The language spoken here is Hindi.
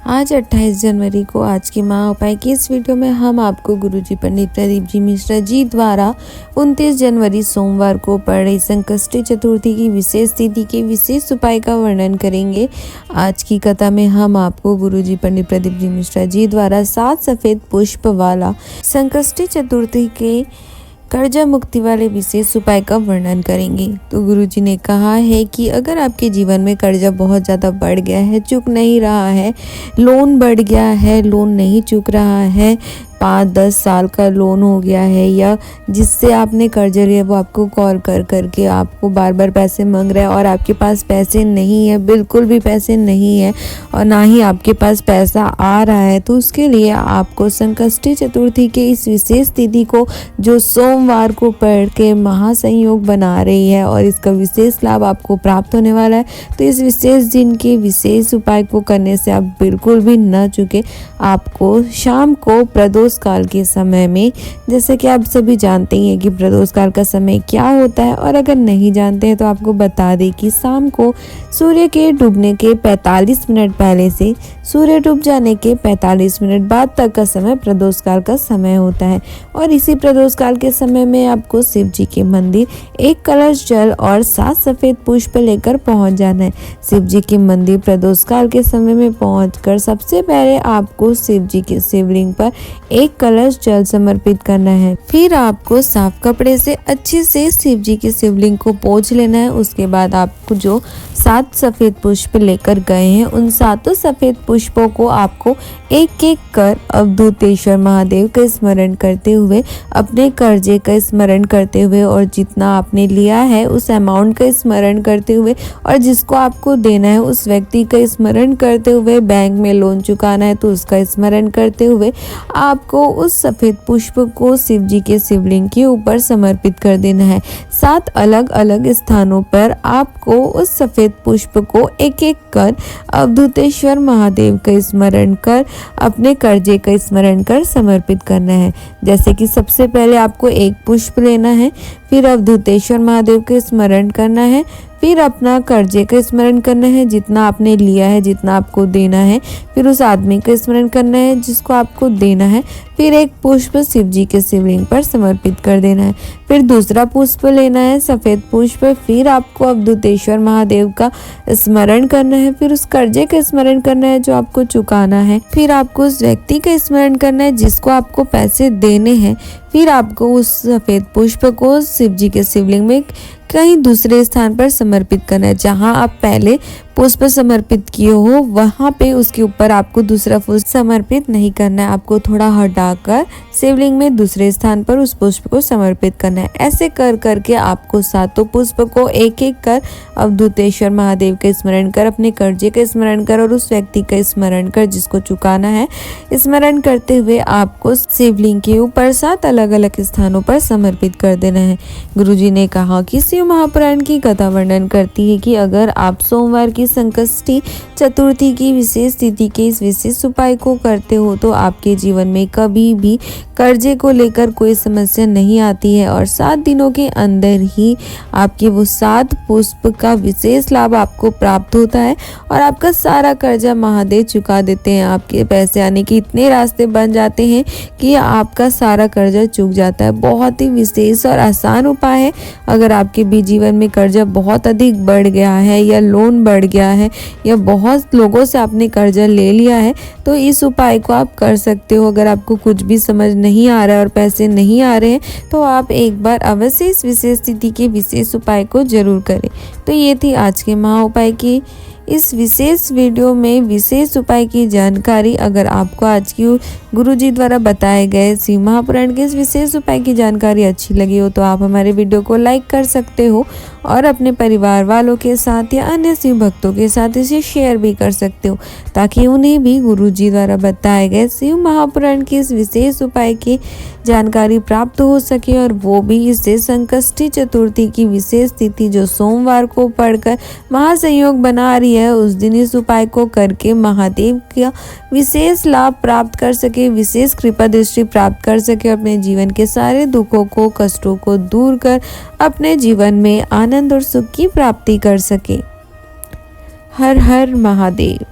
आज 28 जनवरी को आज की महा उपाय की इस वीडियो में हम आपको गुरुजी पंडित प्रदीप जी मिश्रा जी द्वारा 29 जनवरी सोमवार को पड़ रही संकष्टी चतुर्थी की विशेष तिथि के विशेष उपाय का वर्णन करेंगे। आज की कथा में हम आपको गुरुजी पंडित प्रदीप जी मिश्रा जी द्वारा 7 सफ़ेद पुष्प वाला संकष्टी चतुर्थी के कर्जा मुक्ति वाले विशेष उपाय का वर्णन करेंगे। तो गुरुजी ने कहा है कि अगर आपके जीवन में कर्जा बहुत ज़्यादा बढ़ गया है, चुक नहीं रहा है, लोन बढ़ गया है, लोन नहीं चुक रहा है, 5-10 साल का लोन हो गया है, या जिससे आपने कर्जा लिया वो आपको कॉल कर करके आपको बार बार पैसे मांग रहा है और आपके पास पैसे नहीं है, बिल्कुल भी पैसे नहीं है और ना ही आपके पास पैसा आ रहा है, तो उसके लिए आपको संकष्टी चतुर्थी के इस विशेष तिथि को जो सोमवार को पढ़ के महासंयोग बना रही है और इसका विशेष लाभ आपको प्राप्त होने वाला है। तो इस विशेष दिन के विशेष उपाय को करने से आप बिल्कुल भी न चुके। आपको शाम को प्रदोष काल के समय में, जैसे कि आप सभी जानते ही हैं कि प्रदोष काल का समय क्या होता है, और अगर नहीं जानते हैं तो आपको बता दें कि शाम को सूर्य के डूबने के 45 मिनट पहले से सूर्य डूब जाने के 45 मिनट बाद तक का समय प्रदोष काल का समय होता है। और इसी प्रदोष काल के समय में आपको शिव जी के मंदिर 1 कलश जल और 7 सफ़ेद पुष्प लेकर पहुंच जाना है। शिव जी के मंदिर प्रदोष काल के समय में पहुंचकर सबसे पहले आपको शिव जी के शिवलिंग पर 1 कलश जल समर्पित करना है। फिर आपको साफ कपड़े से अच्छे से शिव जी के शिवलिंग को पोंछ लेना है। उसके बाद आपको जो 7 सफ़ेद पुष्प लेकर गए हैं, उन 7 सफ़ेद पुष्पों को आपको एक एक कर अवधूतेश्वर महादेव का स्मरण करते हुए, अपने कर्जे का स्मरण करते हुए और जितना आपने लिया है उस अमाउंट का स्मरण करते हुए और जिसको आपको देना है उस व्यक्ति का स्मरण करते हुए, बैंक में लोन चुकाना है तो उसका स्मरण करते हुए आपको उस सफ़ेद पुष्प को शिव जी के शिवलिंग के ऊपर समर्पित कर देना है। 7 अलग अलग स्थानों पर आपको उस सफ़ेद पुष्प को एक एक कर अवधूतेश्वर महादेव का स्मरण कर, अपने कर्जे का स्मरण कर समर्पित करना है। जैसे कि सबसे पहले आपको 1 पुष्प लेना है, फिर अवधूतेश्वर महादेव का स्मरण करना है, फिर अपना कर्जे का स्मरण करना है, जितना आपने लिया है, जितना आपको देना है, फिर उस आदमी का स्मरण करना है जिसको आपको देना है, फिर 1 पुष्प शिव जी के शिवलिंग पर समर्पित कर देना है, फिर दूसरा पुष्प लेना है सफ़ेद पुष्प, फिर आपको अवधूतेश्वर महादेव का स्मरण करना है, फिर उस कर्जे का स्मरण करना है जो आपको चुकाना है, फिर आपको उस व्यक्ति का स्मरण करना है जिसको आपको पैसे देने हैं, फिर आपको उस सफ़ेद पुष्प को शिव जी के शिवलिंग में कहीं दूसरे स्थान पर समर्पित करना है। जहां आप पहले पुष्प समर्पित किए हो वहां पे उसके ऊपर आपको दूसरा पुष्प समर्पित नहीं करना है, आपको थोड़ा हटाकर शिवलिंग में दूसरे स्थान पर उस पुष्प को समर्पित करना है। ऐसे कर करके आपको 7 पुष्प को एक एक कर अवधूतेश्वर महादेव का स्मरण कर, अपने कर्जे का स्मरण कर और उस व्यक्ति का स्मरण कर जिसको चुकाना है, स्मरण करते हुए आपको शिवलिंग के ऊपर 7 अलग अलग स्थानों पर समर्पित कर देना है। गुरुजी ने कहा कि शिव महापुराण की कथा वर्णन करती है कि अगर आप सोमवार की संकष्टी चतुर्थी की विशेष तिथि के इस विशेष उपाय को करते हो तो आपके जीवन में कभी भी कर्जे को लेकर कोई समस्या नहीं आती है और 7 दिनों के अंदर ही आपके वो 7 पुष्प का विशेष लाभ आपको प्राप्त होता है और आपका सारा कर्जा महादेव चुका देते हैं। आपके पैसे आने के इतने रास्ते बन जाते हैं कि आपका सारा कर्जा चुक जाता है। बहुत ही विशेष और आसान उपाय है। अगर आपके भी जीवन में कर्जा बहुत अधिक बढ़ गया है या लोन बढ़ गया है या बहुत लोगों से आपने कर्जा ले लिया है तो इस उपाय को आप कर सकते हो। अगर आपको कुछ भी समझ नहीं आ रहा है और पैसे नहीं आ रहे हैं तो आप एक बार अवश्य इस विशेष तिथि के विशेष उपाय को जरूर करें। तो ये थी आज के महा उपाय की इस विशेष वीडियो में विशेष उपाय की जानकारी। अगर आपको आज की गुरुजी द्वारा बताए गए शिव महापुराण के इस विशेष उपाय की जानकारी अच्छी लगी हो तो आप हमारे वीडियो को लाइक कर सकते हो और अपने परिवार वालों के साथ या अन्य शिव भक्तों के साथ इसे शेयर भी कर सकते हो ताकि उन्हें भी गुरुजी द्वारा बताए गए शिव महापुराण के इस विशेष उपाय की जानकारी प्राप्त हो सके और वो भी इससे संकष्टी चतुर्थी की विशेष तिथि जो सोमवार को पढ़कर महासंयोग बना रही है उस दिन इस उपाय को करके महादेव का विशेष लाभ प्राप्त कर सके, विशेष कृपा दृष्टि प्राप्त कर सके, अपने जीवन के सारे दुखों को कष्टों को दूर कर अपने जीवन में आनंद और सुख की प्राप्ति कर सके। हर हर महादेव।